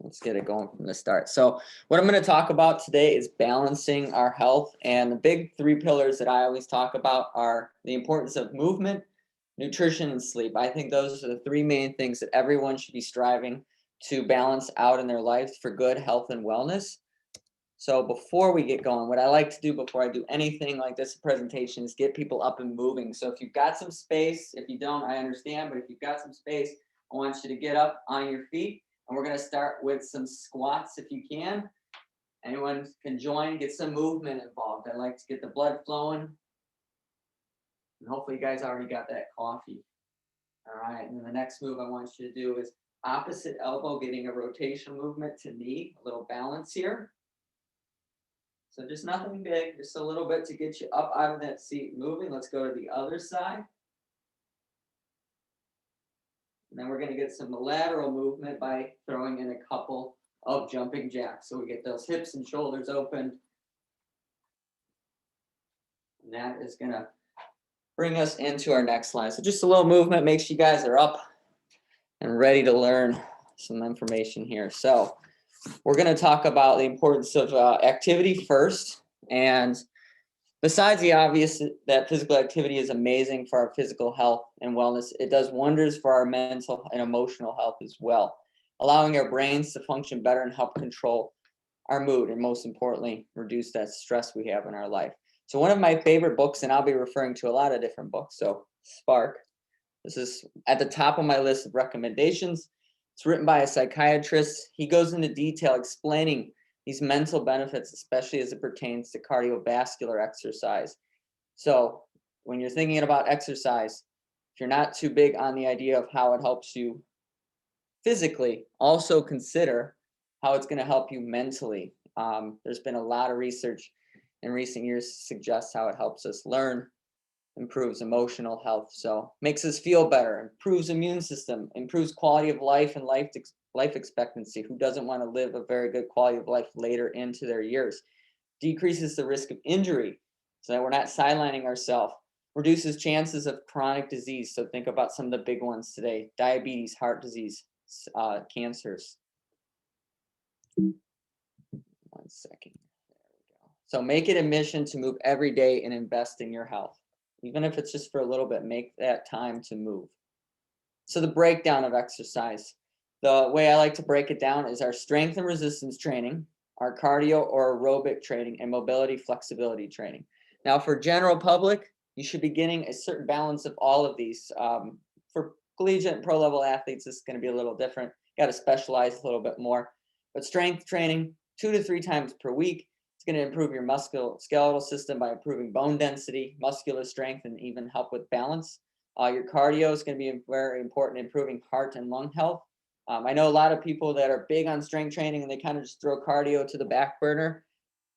Let's get it going from the start. So what I'm going to talk about today is balancing our health. And the big three pillars that I always talk about are the importance of movement, nutrition, and sleep. I think those are the three main things that everyone should be striving to balance out in their lives for good health and wellness. So before we get going, what I like to do before I do anything like this presentation is get people up and moving. So if you've got some space, if you don't, I understand, but if you've got some space, I want you to get up on your feet. And we're going to start with some squats if you can. Anyone can join, get some movement involved. I like to get the blood flowing. And hopefully you guys already got that coffee. All right, and then the next move I want you to do is opposite elbow, getting a rotational movement to knee, a little balance here. So just nothing big, just a little bit to get you up out of that seat moving. Let's go to the other side. And then we're going to get some lateral movement by throwing in a couple of jumping jacks. So we get those hips and shoulders open. And that is going to bring us into our next slide. So just a little movement makes you guys are up and ready to learn some information here. So we're going to talk about the importance of activity first. And besides the obvious that physical activity is amazing for our physical health and wellness, it does wonders for our mental and emotional health as well, allowing our brains to function better and help control our mood, and most importantly, reduce that stress we have in our life. So one of my favorite books, and I'll be referring to a lot of different books, so Spark. This is at the top of my list of recommendations. It's written by a psychiatrist. He goes into detail explaining these mental benefits, especially as it pertains to cardiovascular exercise. So when you're thinking about exercise, if you're not too big on the idea of how it helps you physically, also consider how it's going to help you mentally. There's been a lot of research in recent years to suggest how it helps us learn, improves emotional health, so makes us feel better, improves immune system, improves quality of life and life expectancy. Who doesn't want to live a very good quality of life later into their years? Decreases the risk of injury so that we're not sidelining ourselves. Reduces chances of chronic disease. So think about some of the big ones today: diabetes, heart disease, cancers. 1 second. There we go. So make it a mission to move every day and invest in your health. Even if it's just for a little bit, make that time to move. So the breakdown of exercise. The way I like to break it down is our strength and resistance training, our cardio or aerobic training, and mobility flexibility training. Now for general public, you should be getting a certain balance of all of these. For collegiate and pro level athletes, this is going to be a little different. You got to specialize a little bit more. But strength training, 2 to 3 times per week. It's going to improve your musculoskeletal system by improving bone density, muscular strength, and even help with balance. Your cardio is going to be very important in improving heart and lung health. I know a lot of people that are big on strength training and they kind of just throw cardio to the back burner,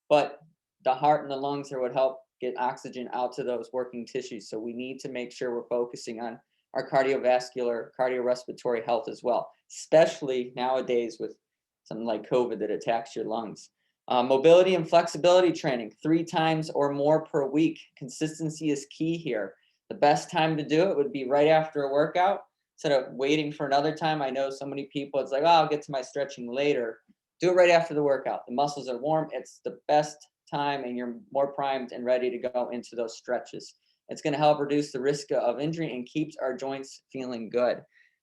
but the heart and the lungs are what help get oxygen out to those working tissues. So we need to make sure we're focusing on our cardiovascular, cardiorespiratory health as well, especially nowadays with something like COVID that attacks your lungs. Mobility and flexibility training, 3 times or more per week. Consistency is key here. The best time to do it would be right after a workout instead of waiting for another time. I know so many people, it's like, oh, I'll get to my stretching later. Do it right after the workout. The muscles are warm. It's the best time and you're more primed and ready to go into those stretches. It's going to help reduce the risk of injury and keeps our joints feeling good.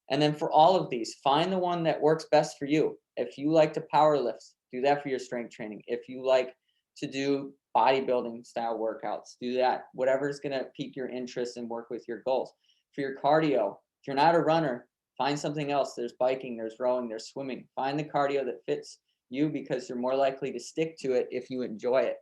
And then for all of these, find the one that works best for you. If you like to power lift, do that for your strength training. If you like to do bodybuilding style workouts, do that. Whatever is going to pique your interest and work with your goals. For your cardio, if you're not a runner, find something else. There's biking, there's rowing, there's swimming. Find the cardio that fits you because you're more likely to stick to it if you enjoy it.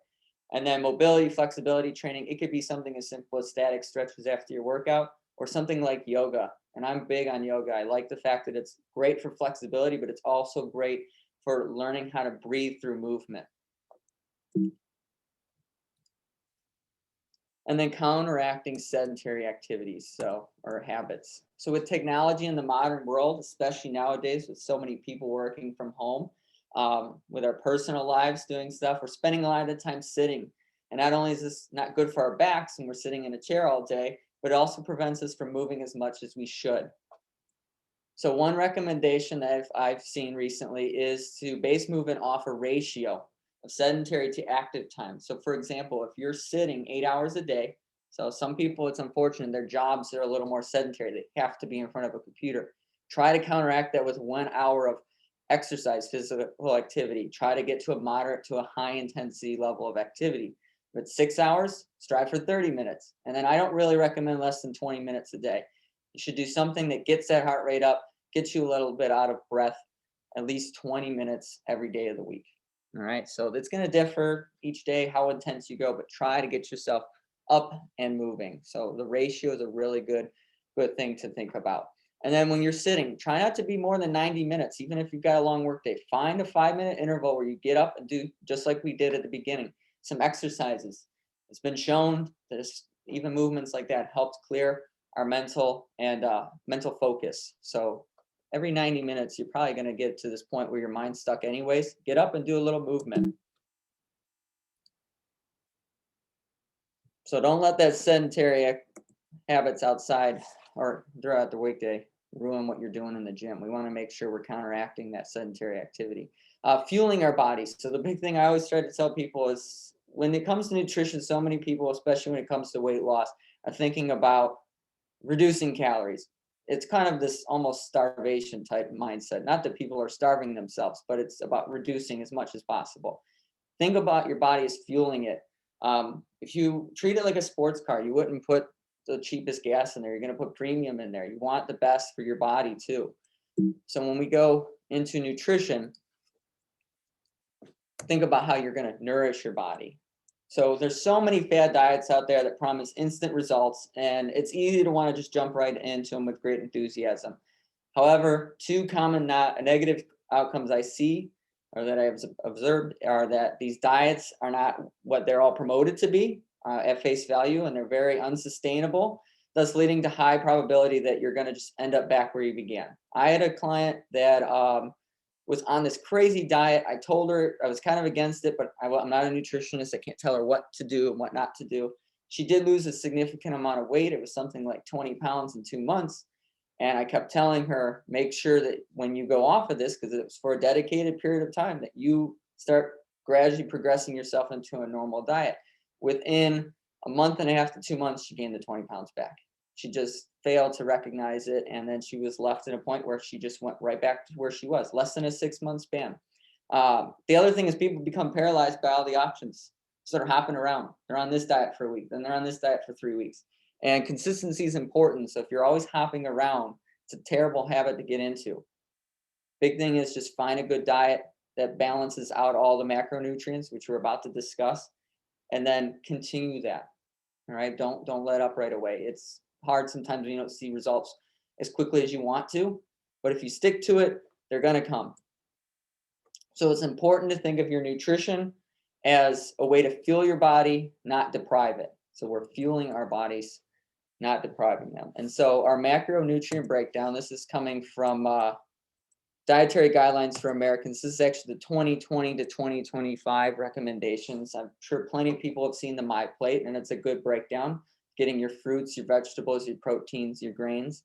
And then mobility, flexibility training, it could be something as simple as static stretches after your workout or something like yoga. And I'm big on yoga. I like the fact that it's great for flexibility, but it's also great for learning how to breathe through movement. And then counteracting sedentary activities, or habits. So with technology in the modern world, especially nowadays with so many people working from home, with our personal lives doing stuff, we're spending a lot of the time sitting. And not only is this not good for our backs when we're sitting in a chair all day, but it also prevents us from moving as much as we should. So one recommendation that I've seen recently is to base movement off a ratio of sedentary to active time. So for example, if you're sitting 8 hours a day, so some people, it's unfortunate, their jobs are a little more sedentary. They have to be in front of a computer. Try to counteract that with 1 hour of exercise, physical activity. Try to get to a moderate to a high intensity level of activity. If it's 6 hours, strive for 30 minutes. And then I don't really recommend less than 20 minutes a day. You should do something that gets that heart rate up, gets you a little bit out of breath, at least 20 minutes every day of the week. All right. So it's going to differ each day how intense you go, but try to get yourself up and moving. So the ratio is a really good thing to think about. And then when you're sitting, try not to be more than 90 minutes, even if you've got a long work day. Find a 5-minute interval where you get up and do, just like we did at the beginning, some exercises. It's been shown that even movements like that helps clear our mental focus. So every 90 minutes, you're probably going to get to this point where your mind's stuck anyways. Get up and do a little movement. So don't let that sedentary habits outside or throughout the weekday ruin what you're doing in the gym. We want to make sure we're counteracting that sedentary activity. Fueling our bodies. So the big thing I always try to tell people is when it comes to nutrition, so many people, especially when it comes to weight loss, are thinking about reducing calories. It's kind of this almost starvation type mindset. Not that people are starving themselves, but it's about reducing as much as possible. Think about your body as fueling it. If you treat it like a sports car, you wouldn't put the cheapest gas in there. You're going to put premium in there. You want the best for your body too. So when we go into nutrition, think about how you're going to nourish your body. So there's so many fad diets out there that promise instant results, and it's easy to want to just jump right into them with great enthusiasm. However, two common negative outcomes I see or that I've observed are that these diets are not what they're all promoted to be at face value, and they're very unsustainable, thus leading to high probability that you're going to just end up back where you began. I had a client that was on this crazy diet. I told her I was kind of against it, but I'm not a nutritionist. I can't tell her what to do and what not to do. She did lose a significant amount of weight. It was something like 20 pounds in 2 months. And I kept telling her, make sure that when you go off of this, because it was for a dedicated period of time, that you start gradually progressing yourself into a normal diet. Within a month and a half to 2 months, she gained the 20 pounds back. She just failed to recognize it. And then she was left at a point where she just went right back to where she was, less than a 6-month span. The other thing is people become paralyzed by all the options. So they're hopping around. They're on this diet for a week, then they're on this diet for 3 weeks. And consistency is important. So if you're always hopping around, it's a terrible habit to get into. Big thing is just find a good diet that balances out all the macronutrients, which we're about to discuss, and then continue that. All right. Don't let up right away. It's hard sometimes when you don't see results as quickly as you want to, but if you stick to it, they're going to come. So it's important to think of your nutrition as a way to fuel your body, not deprive it. So we're fueling our bodies, not depriving them. And so our macronutrient breakdown, this is coming from Dietary Guidelines for Americans. This is actually the 2020 to 2025 recommendations. I'm sure plenty of people have seen the My Plate, and it's a good breakdown, getting your fruits, your vegetables, your proteins, your grains.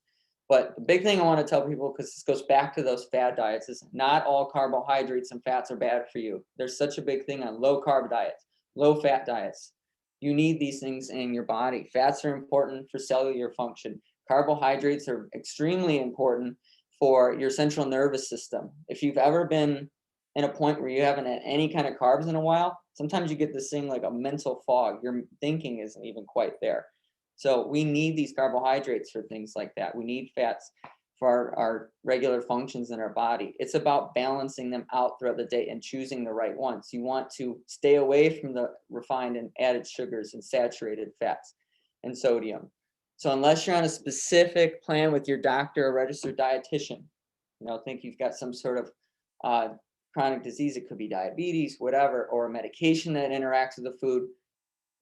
But the big thing I want to tell people, because this goes back to those fad diets, is not all carbohydrates and fats are bad for you. There's such a big thing on low carb diets, low fat diets. You need these things in your body. Fats are important for cellular function. Carbohydrates are extremely important for your central nervous system. If you've ever been in a point where you haven't had any kind of carbs in a while, sometimes you get this thing like a mental fog. Your thinking isn't even quite there. So we need these carbohydrates for things like that. We need fats for our regular functions in our body. It's about balancing them out throughout the day and choosing the right ones. You want to stay away from the refined and added sugars and saturated fats and sodium. So unless you're on a specific plan with your doctor or registered dietitian, think you've got some sort of chronic disease, it could be diabetes, whatever, or a medication that interacts with the food,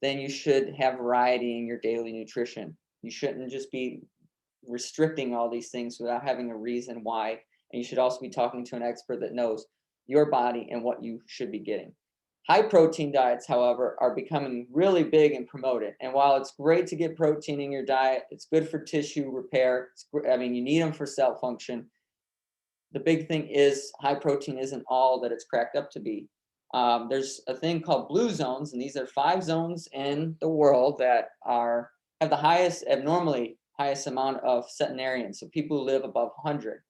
then you should have variety in your daily nutrition. You shouldn't just be restricting all these things without having a reason why. And you should also be talking to an expert that knows your body and what you should be getting. High protein diets, however, are becoming really big and promoted. And while it's great to get protein in your diet, it's good for tissue repair. You need them for cell function. the big thing is high protein isn't all that it's cracked up to be. There's a thing called blue zones, and these are 5 zones in the world that have the highest, abnormally highest amount of centenarians, so people who live above 100.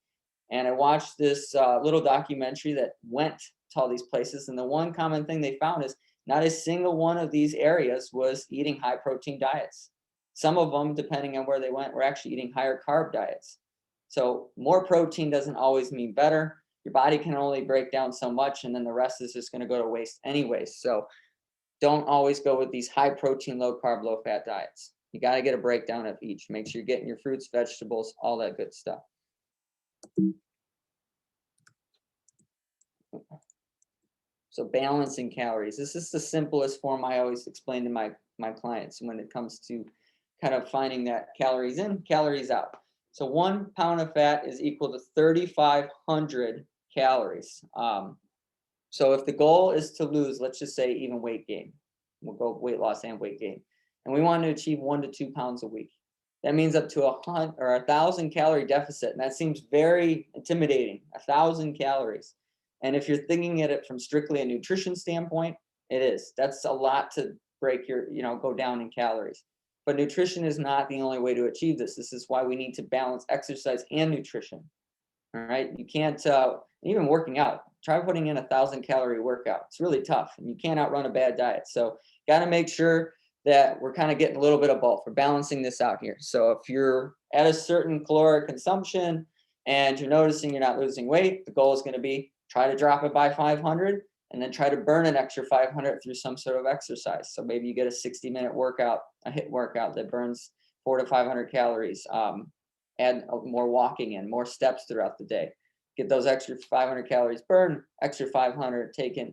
And I watched this little documentary that went to all these places, and the one common thing they found is not a single one of these areas was eating high protein diets. Some of them, depending on where they went, were actually eating higher carb diets. So more protein doesn't always mean better. Your body can only break down so much, and then the rest is just going to go to waste anyways. So don't always go with these high protein, low carb, low fat diets. You got to get a breakdown of each. Make sure you're getting your fruits, vegetables, all that good stuff. So balancing calories. This is the simplest form I always explain to my clients when it comes to kind of finding that calories in, calories out. So 1 pound of fat is equal to 3,500 calories. So if the goal is to lose, let's just say even weight gain, we'll go weight loss and weight gain, and we want to achieve 1 to 2 pounds a week. That means up to 1,000 calorie deficit, and that seems very intimidating. 1,000 calories, and if you're thinking at it from strictly a nutrition standpoint, it is. That's a lot to break your, go down in calories. But nutrition is not the only way to achieve this. This is why we need to balance exercise and nutrition. All right, you can't even working out. Try putting in 1,000 calorie workout. It's really tough, and you can't outrun a bad diet. So, got to make sure that we're kind of getting a little bit of both. We're balancing this out here. So, if you're at a certain caloric consumption and you're noticing you're not losing weight, the goal is going to be try to drop it by 500, and then try to burn an extra 500 through some sort of exercise. So maybe you get a 60-minute workout, a HIIT workout that burns 400 to 500 calories. Add more walking in, more steps throughout the day. Get those extra 500 calories burned, extra 500 taken,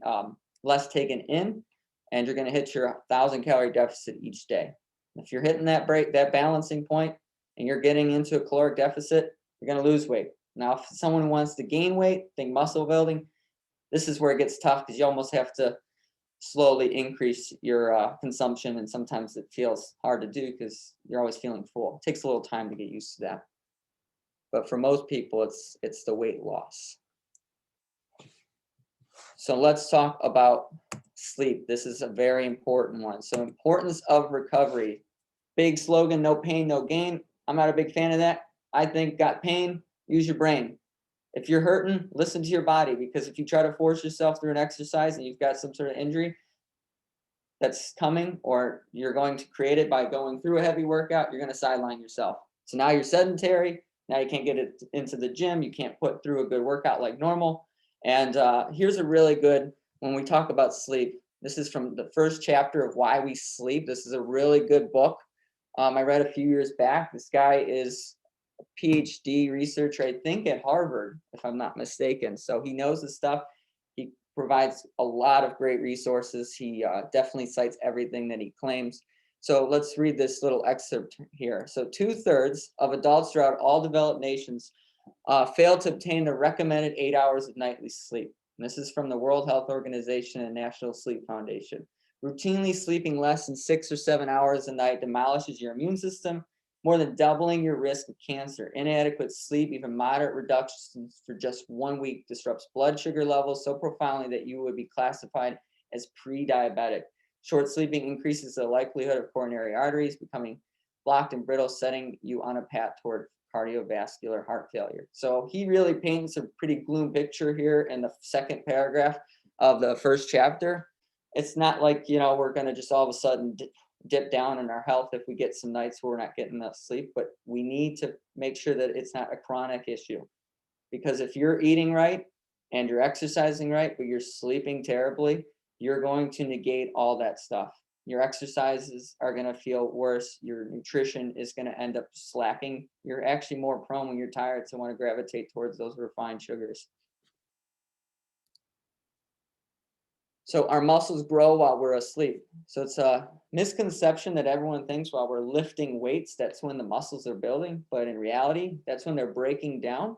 less taken in, and you're going to hit your 1,000 calorie deficit each day. If you're hitting that balancing point, and you're getting into a caloric deficit, you're going to lose weight. Now, if someone wants to gain weight, think muscle building, this is where it gets tough because you almost have to slowly increase your consumption, and sometimes it feels hard to do because you're always feeling full. It takes a little time to get used to that. But for most people, it's the weight loss. So let's talk about sleep. This is a very important one. So importance of recovery. Big slogan, no pain, no gain. I'm not a big fan of that. I think got pain, use your brain. If you're hurting, listen to your body, because if you try to force yourself through an exercise and you've got some sort of injury that's coming, or you're going to create it by going through a heavy workout, you're going to sideline yourself. So now you're sedentary. Now you can't get it into the gym. You can't put through a good workout like normal. And here's a really good, when we talk about sleep, this is from the first chapter of Why We Sleep. This is a really good book. I read a few years back. This guy is a PhD researcher, I think at Harvard, if I'm not mistaken. So he knows his stuff. He provides a lot of great resources. He definitely cites everything that he claims. So let's read this little excerpt here. So 2/3 of adults throughout all developed nations fail to obtain the recommended 8 hours of nightly sleep. And this is from the World Health Organization and National Sleep Foundation. Routinely sleeping less than 6 or 7 hours a night demolishes your immune system, more than doubling your risk of cancer. Inadequate sleep, even moderate reductions for just 1 week, disrupts blood sugar levels so profoundly that you would be classified as pre-diabetic. Short sleeping increases the likelihood of coronary arteries becoming blocked and brittle, setting you on a path toward cardiovascular heart failure. So he really paints a pretty gloom picture here in the second paragraph of the first chapter. It's not like, we're going to just all of a sudden dip down in our health if we get some nights where we're not getting enough sleep, but we need to make sure that it's not a chronic issue. Because if you're eating right and you're exercising right, but you're sleeping terribly, you're going to negate all that stuff. Your exercises are going to feel worse. Your nutrition is going to end up slacking. You're actually more prone when you're tired to want to gravitate towards those refined sugars. So our muscles grow while we're asleep. So it's a misconception that everyone thinks while we're lifting weights, that's when the muscles are building. But in reality, that's when they're breaking down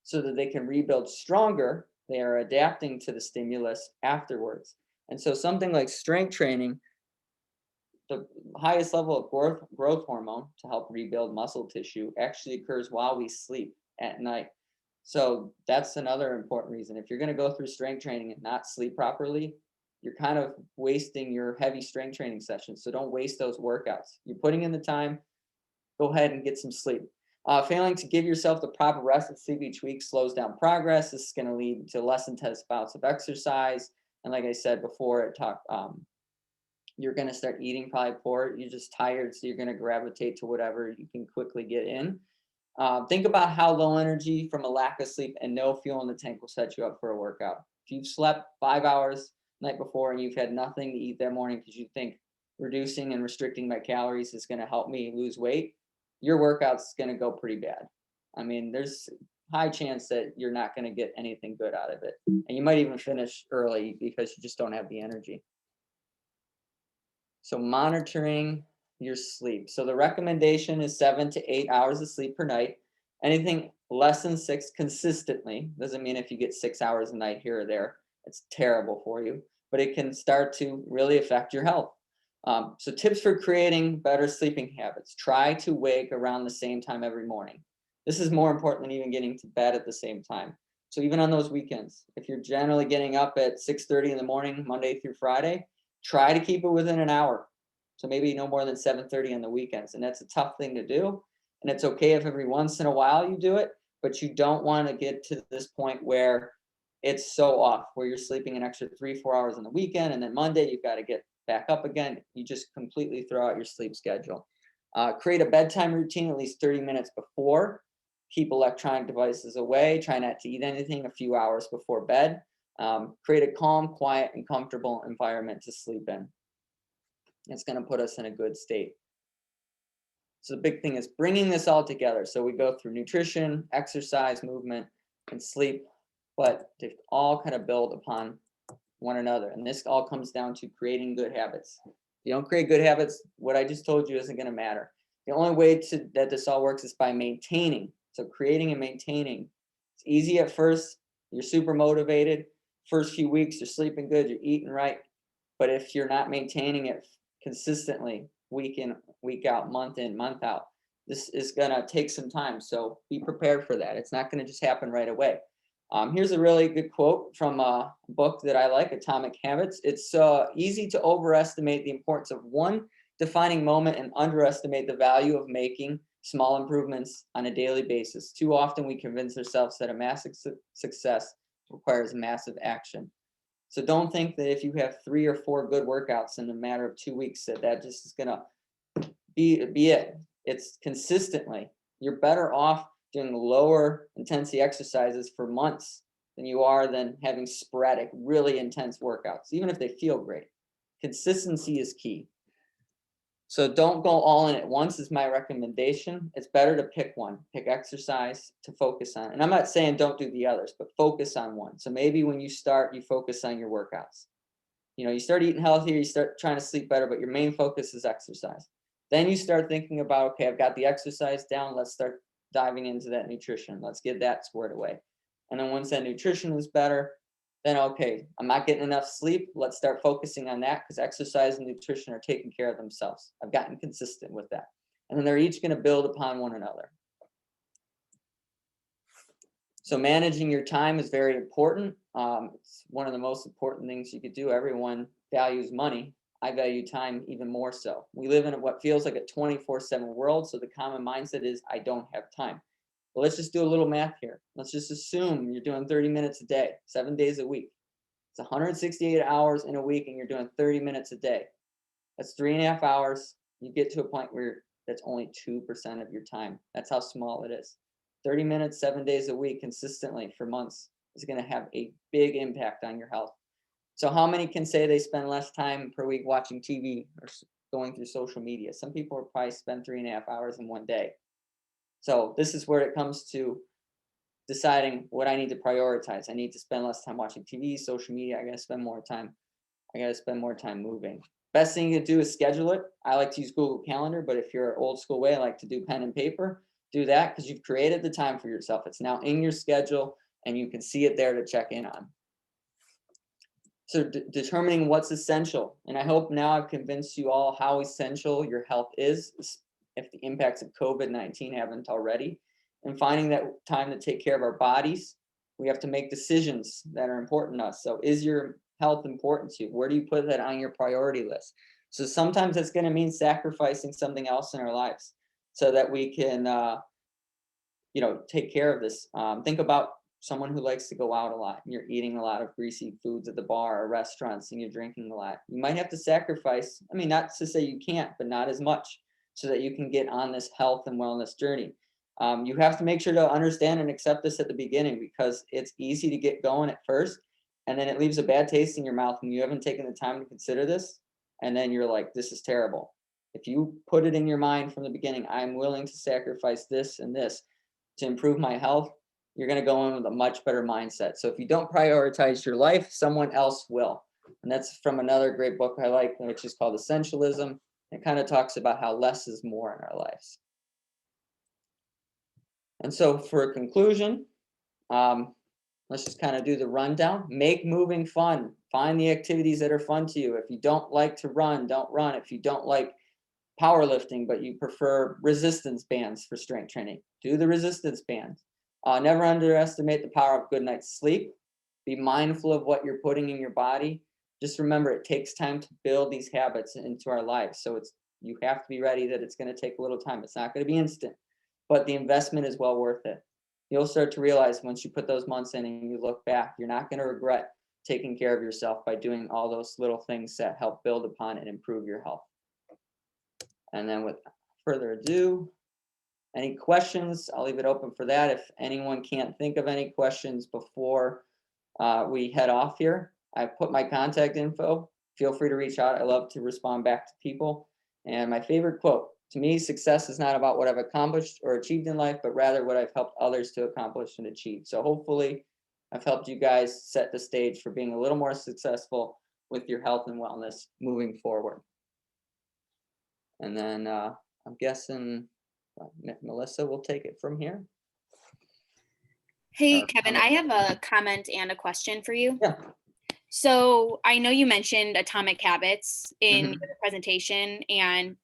so that they can rebuild stronger. They are adapting to the stimulus afterwards. And so something like strength training, the highest level of growth hormone to help rebuild muscle tissue actually occurs while we sleep at night. So that's another important reason. If you're going to go through strength training and not sleep properly, you're kind of wasting your heavy strength training sessions. So don't waste those workouts. You're putting in the time, go ahead and get some sleep. Failing to give yourself the proper rest and sleep each week slows down progress. This is going to lead to less intense bouts of exercise. And like I said before, you're going to start eating probably poor. You're just tired, so you're going to gravitate to whatever you can quickly get in. Think about how low energy from a lack of sleep and no fuel in the tank will set you up for a workout. If you've slept 5 hours the night before and you've had nothing to eat that morning because you think reducing and restricting my calories is going to help me lose weight, your workout's going to go pretty bad. I mean, there's high chance that you're not going to get anything good out of it. And you might even finish early because you just don't have the energy. So monitoring your sleep. So the recommendation is 7 to 8 hours of sleep per night. Anything less than 6 consistently, doesn't mean if you get 6 hours a night here or there, it's terrible for you, but it can start to really affect your health. So tips for creating better sleeping habits. Try to wake around the same time every morning. This is more important than even getting to bed at the same time. So even on those weekends, if you're generally getting up at 6:30 in the morning, Monday through Friday, try to keep it within an hour. So maybe no more than 7:30 on the weekends. And that's a tough thing to do. And it's okay if every once in a while you do it, but you don't want to get to this point where it's so off, where you're sleeping an extra 3-4 hours on the weekend. And then Monday, you've got to get back up again. You just completely throw out your sleep schedule. Create a bedtime routine at least 30 minutes before. Keep electronic devices away. Try not to eat anything a few hours before bed. Create a calm, quiet, and comfortable environment to sleep in. It's going to put us in a good state. So the big thing is bringing this all together. So we go through nutrition, exercise, movement, and sleep, but they all kind of build upon one another. And this all comes down to creating good habits. If you don't create good habits, what I just told you isn't going to matter. The only way that this all works is by maintaining. So creating and maintaining. It's easy at first. You're super motivated. First few weeks, you're sleeping good, you're eating right. But if you're not maintaining it consistently, week in, week out, month in, month out, this is going to take some time. So be prepared for that. It's not going to just happen right away. Here's a really good quote from a book that I like, Atomic Habits. It's easy to overestimate the importance of one defining moment and underestimate the value of making small improvements on a daily basis. Too often we convince ourselves that a massive success requires massive action. So don't think that if you have 3 or 4 good workouts in a matter of 2 weeks that just is going to be it. It's consistently. You're better off doing lower intensity exercises for months than you are than having sporadic, really intense workouts, even if they feel great. Consistency is key. So don't go all in at once is my recommendation. It's better to pick one, pick exercise to focus on. And I'm not saying don't do the others, but focus on one. So maybe when you start, you focus on your workouts. You start eating healthier, you start trying to sleep better, but your main focus is exercise. Then you start thinking about, okay, I've got the exercise down. Let's start diving into that nutrition. Let's get that squared away. And then once that nutrition is better, then, okay, I'm not getting enough sleep. Let's start focusing on that because exercise and nutrition are taking care of themselves. I've gotten consistent with that. And then they're each going to build upon one another. So managing your time is very important. It's one of the most important things you could do. Everyone values money. I value time even more so. We live in what feels like a 24/7 world. So the common mindset is I don't have time. Well, let's just do a little math here. Let's just assume you're doing 30 minutes a day, 7 days a week. It's 168 hours in a week and you're doing 30 minutes a day. That's 3.5 hours. You get to a point where that's only 2% of your time. That's how small it is. 30 minutes, 7 days a week consistently for months is going to have a big impact on your health. So how many can say they spend less time per week watching TV or going through social media? Some people will probably spend 3.5 hours in one day. So this is where it comes to deciding what I need to prioritize. I need to spend less time watching TV, social media. I got to spend more time. I got to spend more time moving. Best thing you can do is schedule it. I like to use Google Calendar, but if you're old school way, I like to do pen and paper. Do that because you've created the time for yourself. It's now in your schedule and you can see it there to check in on. So determining what's essential. And I hope now I've convinced you all how essential your health is if the impacts of COVID-19 haven't already. and finding that time to take care of our bodies, we have to make decisions that are important to us. So is your health important to you? Where do you put that on your priority list? So sometimes it's going to mean sacrificing something else in our lives so that we can, take care of this. Think about someone who likes to go out a lot and you're eating a lot of greasy foods at the bar or restaurants and you're drinking a lot. You might have to sacrifice. I mean, not to say you can't, but not as much so that you can get on this health and wellness journey. You have to make sure to understand and accept this at the beginning because it's easy to get going at first and then it leaves a bad taste in your mouth when you haven't taken the time to consider this. And then you're like, this is terrible. If you put it in your mind from the beginning, I'm willing to sacrifice this and this to improve my health, you're going to go in with a much better mindset. So if you don't prioritize your life, someone else will. And that's from another great book I like, which is called Essentialism. It kind of talks about how less is more in our lives. And so for a conclusion, let's just kind of do the rundown. Make moving fun. Find the activities that are fun to you. If you don't like to run, don't run. If you don't like powerlifting, but you prefer resistance bands for strength training, do the resistance bands. Never underestimate the power of good night's sleep. Be mindful of what you're putting in your body. Just remember, it takes time to build these habits into our lives. So you have to be ready that it's going to take a little time. It's not going to be instant, but the investment is well worth it. You'll start to realize once you put those months in and you look back, you're not going to regret taking care of yourself by doing all those little things that help build upon and improve your health. And then with further ado, any questions? I'll leave it open for that. If anyone can't think of any questions before we head off here, I put my contact info. Feel free to reach out. I love to respond back to people. And my favorite quote, to me, success is not about what I've accomplished or achieved in life, but rather what I've helped others to accomplish and achieve. So hopefully I've helped you guys set the stage for being a little more successful with your health and wellness moving forward. And then I'm guessing Melissa will take it from here. Hey, Kevin, I have a comment and a question for you. Yeah. So I know you mentioned Atomic Habits in your presentation, and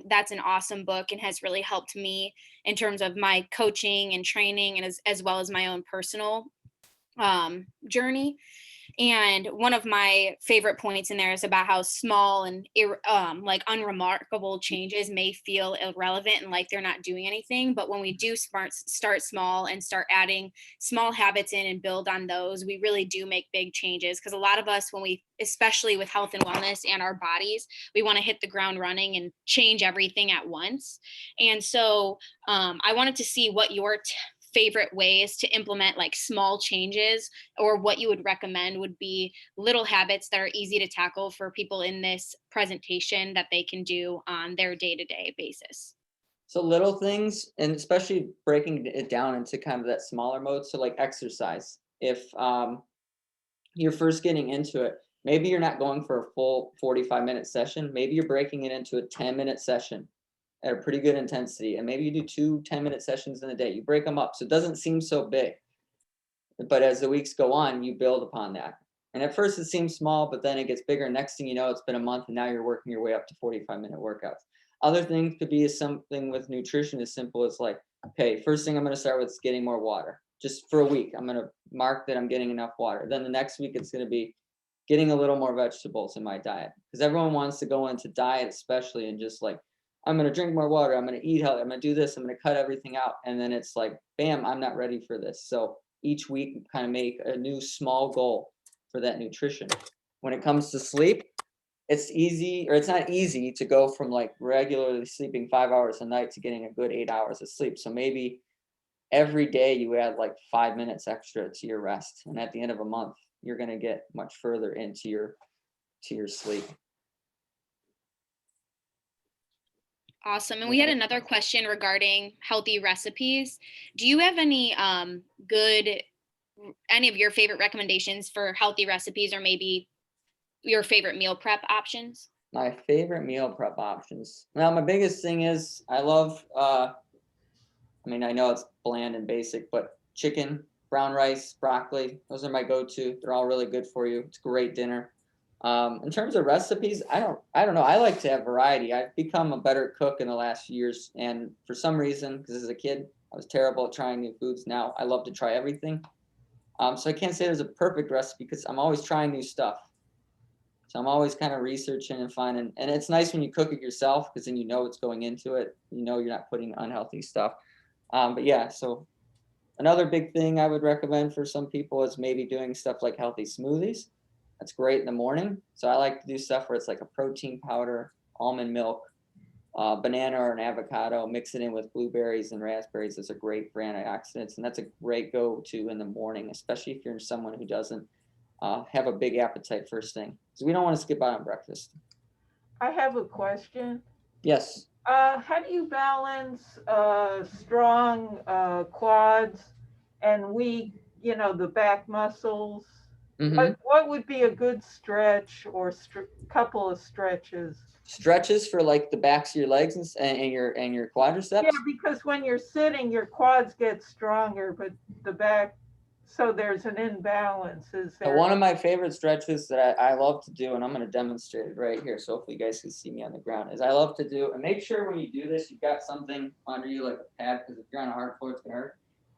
that's an awesome book and has really helped me in terms of my coaching and training and as well as my own personal journey. And one of my favorite points in there is about how small and like unremarkable changes may feel irrelevant and like they're not doing anything. But when we do start small and start adding small habits in and build on those, we really do make big changes. Because a lot of us, especially with health and wellness and our bodies, we want to hit the ground running and change everything at once. And so I wanted to see what your favorite ways to implement like small changes, or what you would recommend would be little habits that are easy to tackle for people in this presentation that they can do on their day-to-day basis. So little things, and especially breaking it down into kind of that smaller mode. So like exercise, if you're first getting into it, maybe you're not going for a full 45-minute session. Maybe you're breaking it into a 10-minute session at a pretty good intensity. And maybe you do 2 10-minute sessions in a day. You break them up. So it doesn't seem so big. But as the weeks go on, you build upon that. And at first it seems small, but then it gets bigger. Next thing you know, it's been a month and now you're working your way up to 45-minute workouts. Other things could be something with nutrition as simple as like, okay, first thing I'm going to start with is getting more water. Just for a week, I'm going to mark that I'm getting enough water. Then the next week, it's going to be getting a little more vegetables in my diet. Because everyone wants to go into diet, especially, and just like, I'm going to drink more water. I'm going to eat healthy. I'm going to do this. I'm going to cut everything out. And then it's like, bam, I'm not ready for this. So each week, kind of make a new small goal for that nutrition. When it comes to sleep, it's easy, or it's not easy to go from like regularly sleeping 5 hours a night to getting a good 8 hours of sleep. So maybe every day you add like 5 minutes extra to your rest. And at the end of a month, you're going to get much further into your sleep. Awesome. And we had another question regarding healthy recipes. Do you have any of your favorite recommendations for healthy recipes, or maybe your favorite meal prep options? My favorite meal prep options. Now, my biggest thing is I love, I know it's bland and basic, but chicken, brown rice, broccoli, those are my go-to. They're all really good for you. It's a great dinner. In terms of recipes, I don't know. I like to have variety. I've become a better cook in the last few years. And for some reason, because as a kid, I was terrible at trying new foods. Now I love to try everything. So I can't say there's a perfect recipe because I'm always trying new stuff. So I'm always kind of researching and finding, and it's nice when you cook it yourself because then you know what's going into it. You know you're not putting unhealthy stuff. But yeah, so another big thing I would recommend for some people is maybe doing stuff like healthy smoothies. That's great in the morning. So I like to do stuff where it's like a protein powder, almond milk, banana or an avocado, mix it in with blueberries and raspberries is a great for antioxidants. And that's a great go-to in the morning, especially if you're someone who doesn't have a big appetite first thing. Because we don't want to skip out on breakfast. I have a question. Yes. How do you balance strong quads and weak, the back muscles? Mm-hmm. What would be a good stretch or couple of stretches? Stretches for like the backs of your legs and your quadriceps. Yeah, because when you're sitting, your quads get stronger, but the back, so there's an imbalance. Is So there? one of my favorite stretches that I love to do, and I'm going to demonstrate it right here, so hopefully you guys can see me on the ground, is I love to do, and make sure when you do this, you've got something under you like a pad, because if you're on a hard floor, it's going to hurt.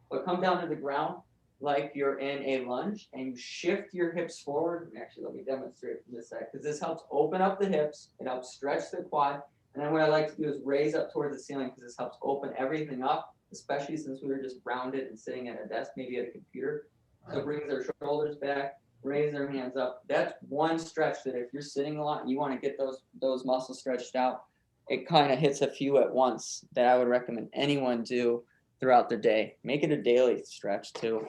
But come down to the ground like you're in a lunge, and you shift your hips forward. And actually, let me demonstrate from this side, because this helps open up the hips, it helps stretch the quad, and then what I like to do is raise up towards the ceiling, because this helps open everything up, especially since we were just rounded and sitting at a desk, maybe at a computer. So brings their shoulders back, raise their hands up. That's one stretch that if you're sitting a lot and you want to get those muscles stretched out, it kind of hits a few at once that I would recommend anyone do throughout their day. Make it a daily stretch too.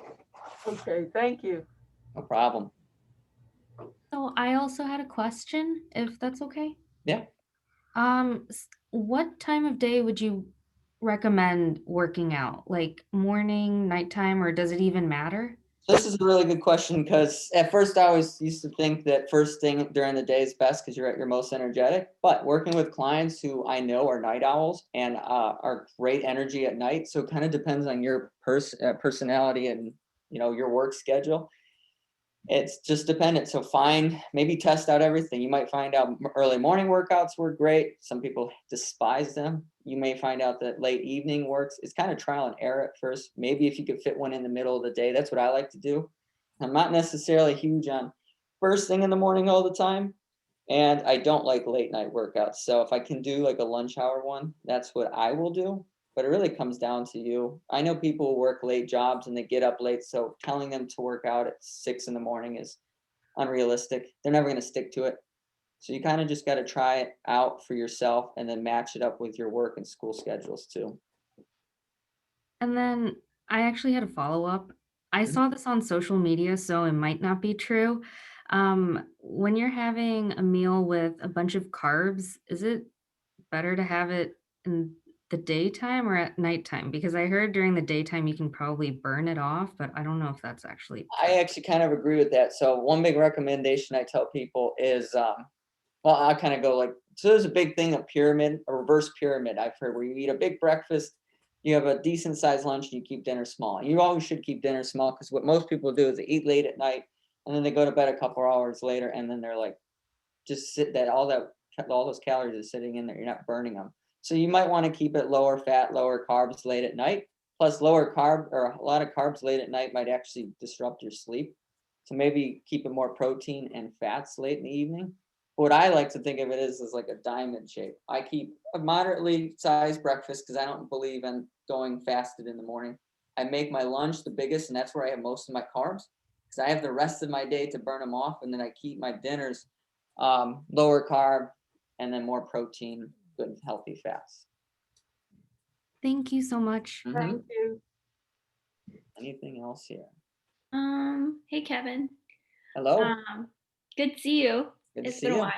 Okay, thank you. No problem. So I also had a question, if that's okay. Yeah. What time of day would you recommend working out? Like morning, nighttime, or does it even matter? This is a really good question because at first I always used to think that first thing during the day is best because you're at your most energetic. But working with clients who I know are night owls and are great energy at night, so it kind of depends on your personality and your work schedule. It's just dependent. So maybe test out everything. You might find out early morning workouts work great. Some people despise them. You may find out that late evening works. It's kind of trial and error at first. Maybe if you could fit one in the middle of the day, that's what I like to do. I'm not necessarily huge on first thing in the morning all the time. And I don't like late night workouts. So if I can do like a lunch hour one, that's what I will do. But it really comes down to you. I know people who work late jobs and they get up late. So telling them to work out at 6 a.m. is unrealistic. They're never going to stick to it. So you kind of just got to try it out for yourself and then match it up with your work and school schedules too. And then I actually had a follow-up. I Mhm. saw this on social media, so it might not be true. When you're having a meal with a bunch of carbs, is it better to have it in the daytime or at nighttime? Because I heard during the daytime you can probably burn it off, but I don't know if that's actually true. I actually kind of agree with that. So one big recommendation I tell people is, well, I'll kind of go like, so there's a big thing, a reverse pyramid I've heard, where you eat a big breakfast, you have a decent sized lunch, and you keep dinner small. And you always should keep dinner small because what most people do is they eat late at night and then they go to bed a couple hours later and then they're like, just sit that all those calories are sitting in there. You're not burning them. So you might want to keep it lower fat, lower carbs late at night. Plus lower carb or a lot of carbs late at night might actually disrupt your sleep. So maybe keep it more protein and fats late in the evening. What I like to think of it is like a diamond shape. I keep a moderately sized breakfast because I don't believe in going fasted in the morning. I make my lunch the biggest, and that's where I have most of my carbs because I have the rest of my day to burn them off, and then I keep my dinners lower carb, and then more protein, good healthy fats. Thank you so much. Mhm. Thank you. Anything else here? Hey Kevin. Hello. Good to see you. Good to It's see been a you.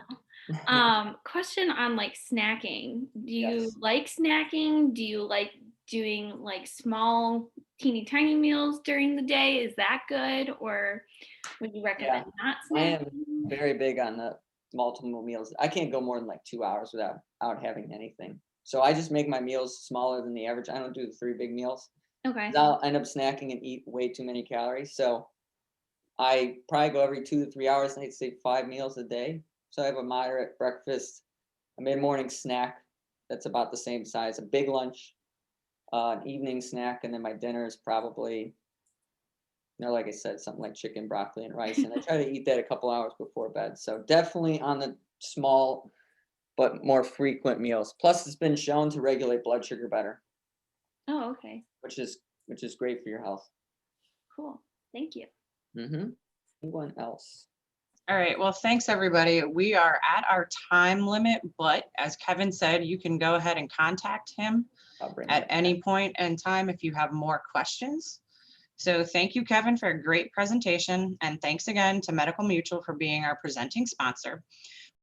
while. Question on like snacking. Do you Yes. like snacking? Do you like doing like small, teeny tiny meals during the day? Is that good? Or would you recommend not I am snacking? very big on the multiple meals. I can't go more than like 2 hours without having anything. So I just make my meals smaller than the average. I don't do the 3 big meals. Okay. 'Cause I'll end up snacking and eat way too many calories. So I probably go every 2 to 3 hours and I'd say 5 meals a day. So I have a moderate breakfast, a mid-morning snack that's about the same size, a big lunch, an evening snack, and then my dinner is probably, like I said, something like chicken, broccoli, and rice. And I try to eat that a couple hours before bed. So definitely on the small but more frequent meals. Plus, it's been shown to regulate blood sugar better, Oh, okay. which is great for your health. Cool. Thank you. Anyone else? All right, well, thanks everybody. We are at our time limit, but as Kevin said, you can go ahead and contact him I'll bring at it any back. point in time if you have more questions. So thank you, Kevin, for a great presentation. And thanks again to Medical Mutual for being our presenting sponsor.